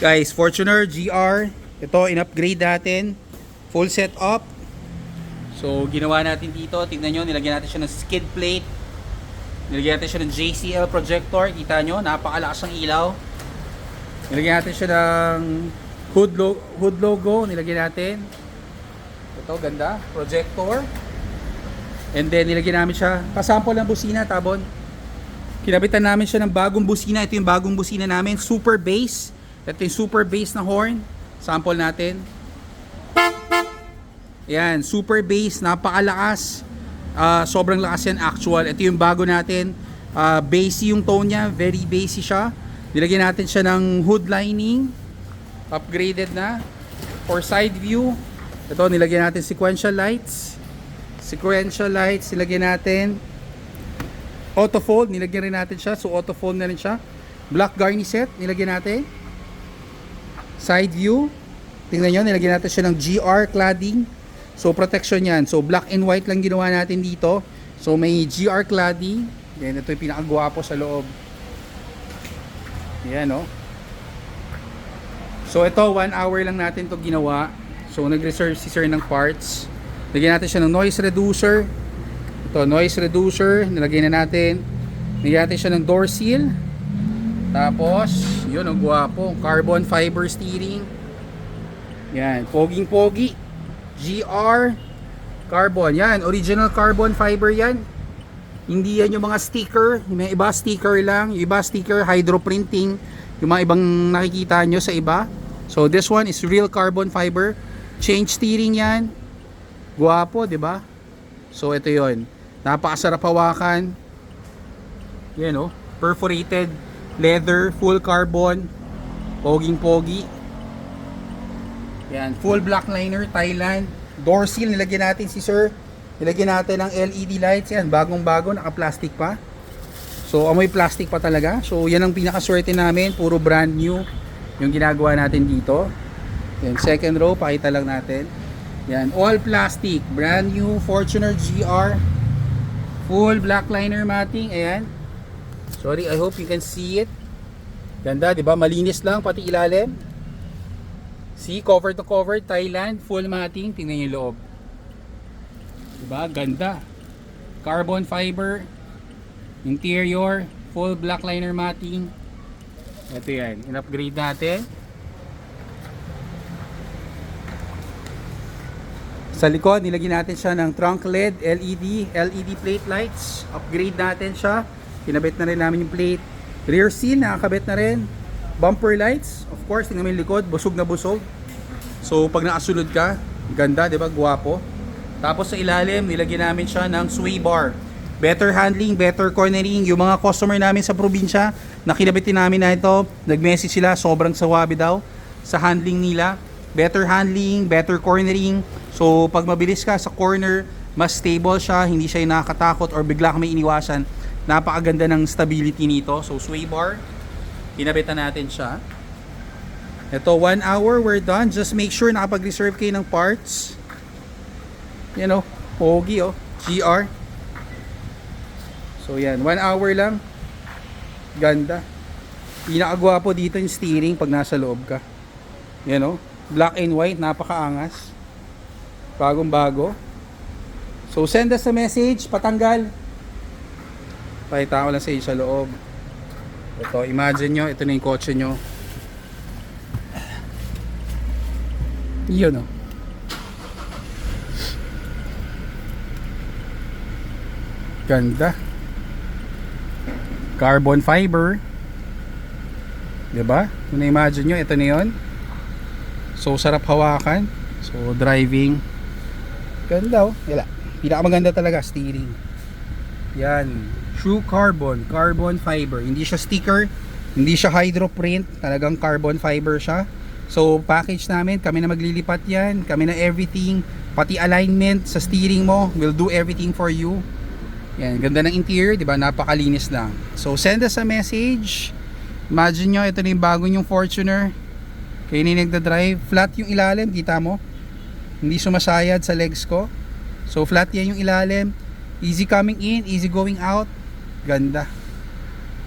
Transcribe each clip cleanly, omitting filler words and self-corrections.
Guys, Fortuner GR. Ito, in-upgrade natin. Full setup. So, ginawa natin dito. Tingnan nyo, nilagyan natin siya ng skid plate. Nilagyan natin siya ng JCL projector. Kita nyo, napakalakas ng ilaw. Nilagyan natin siya ng hood logo. Nilagyan natin. Ito, ganda. Projector. And then, nilagyan namin siya. Pasample ng busina, Tabon. Kinabitan namin siya ng bagong busina. Ito yung bagong busina namin. Super bass. Ito yung super bass na horn. Sample natin. Yan, super bass, napakalakas. Sobrang lakas yan actual. Ito yung bago natin. Bassy yung tone niya, very bassy siya. Nilagyan natin siya ng hood lining. Upgraded na. For side view, ito nilagyan natin sequential lights. Sequential lights, nilagyan natin. Auto fold, nilagyan rin natin siya. So auto fold na rin siya. Black garniset, nilagyan natin. Side view, tingnan nyo, nilagyan natin siya ng GR cladding. So protection yan. So black and white lang ginawa natin dito. So may GR cladding. Then ito yung pinakagwapo sa loob. Yan o. So ito 1 hour lang natin to ginawa. So nag-reserve si sir ng parts. Lagyan natin siya ng noise reducer. Ito noise reducer. Nilagyan na natin. Nilagyan natin siya ng door seal. Tapos yun ang gwapo. Carbon fiber steering. Yan. Poging pogi. GR carbon. Yan, original carbon fiber yan. Hindi yan yung mga sticker. Yung mga iba sticker lang. Yung iba sticker hydro printing. Yung mga ibang nakikita nyo sa iba. So this one is real carbon fiber. Change steering yan. Guwapo, di ba? So ito yon. Napakasarap hawakan. Yan oh. Perforated leather, full carbon. Poging pogi. Yan, full black liner, Thailand. Door seal, nilagyan natin si sir. Nilagyan natin ng LED lights. Yan, bagong-bago, naka-plastic pa. So, amoy plastic pa talaga. So, yan ang pinakaswerte namin. Puro brand new yung ginagawa natin dito. Yan, second row, pakita lang natin. Yan, all plastic. Brand new Fortuner GR. Full black liner matting. Ayan. Sorry, I hope you can see it. Ganda, di ba? Malinis lang, pati ilalim. See, cover to cover, Thailand, full matting. Tingnan niyo yung loob. Diba? Ganda. Carbon fiber. Interior, full black liner matting. Ito yan. In-upgrade natin. Sa likod, nilagyan natin siya ng trunk LED, LED plate lights. Upgrade natin siya. Kinabit na rin namin yung plate. Rear seal, nakakabit na rin. Bumper lights, of course, tingnan mo yung likod, busog na busog. So pag nakasunod ka, ganda, di ba? Guwapo. Tapos sa ilalim, nilagyan namin siya ng sway bar. Better handling, better cornering. Yung mga customer namin sa probinsya, nakinabitin namin na ito, nag-message sila, sobrang sawabi daw sa handling nila. Better handling, better cornering. So pag mabilis ka sa corner, mas stable siya, hindi siya nakakatakot or bigla ka may iniwasan. Napakaganda ng stability nito. So sway bar. Pinabitan natin siya. Ito, 1 hour, we're done. Just make sure nakapag-reserve kayo ng parts. You know, pogi oh, GR. So yan, 1 hour lang. Ganda. Pinakagwapo dito yung steering pag nasa loob ka. Yan oh, black and white, napakaangas. Bagong bago. So send us a message, patanggal. Pakita ko lang sa inyo sa loob. Ito, imagine nyo, ito na yung kotse nyo. Yun o. Ganda. Carbon fiber. Diba? Kung na-imagine nyo, ito na yun. So, sarap hawakan. So, driving. Ganda o. Yala. Pinakamaganda talaga, steering. Yan. True carbon, carbon fiber. Hindi siya sticker, hindi siya hydro print, talagang carbon fiber siya. So package namin, kami na maglilipat yan, kami na everything, pati alignment sa steering mo, we'll do everything for you. Yan, ganda ng interior, di ba? Napakalinis lang. So send us a message. Imagine nyo, ito na yung bago yung Fortuner. Kayo na nagda-drive, flat yung ilalim, kita mo? Hindi sumasayad sa legs ko. So flat yan yung ilalim. Easy coming in, easy going out. Ganda.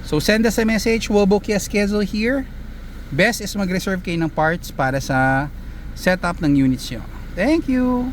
So send us a message, we'll book you a schedule here. Best is mag-reserve kayo ng parts para sa setup ng units nyo. Thank you!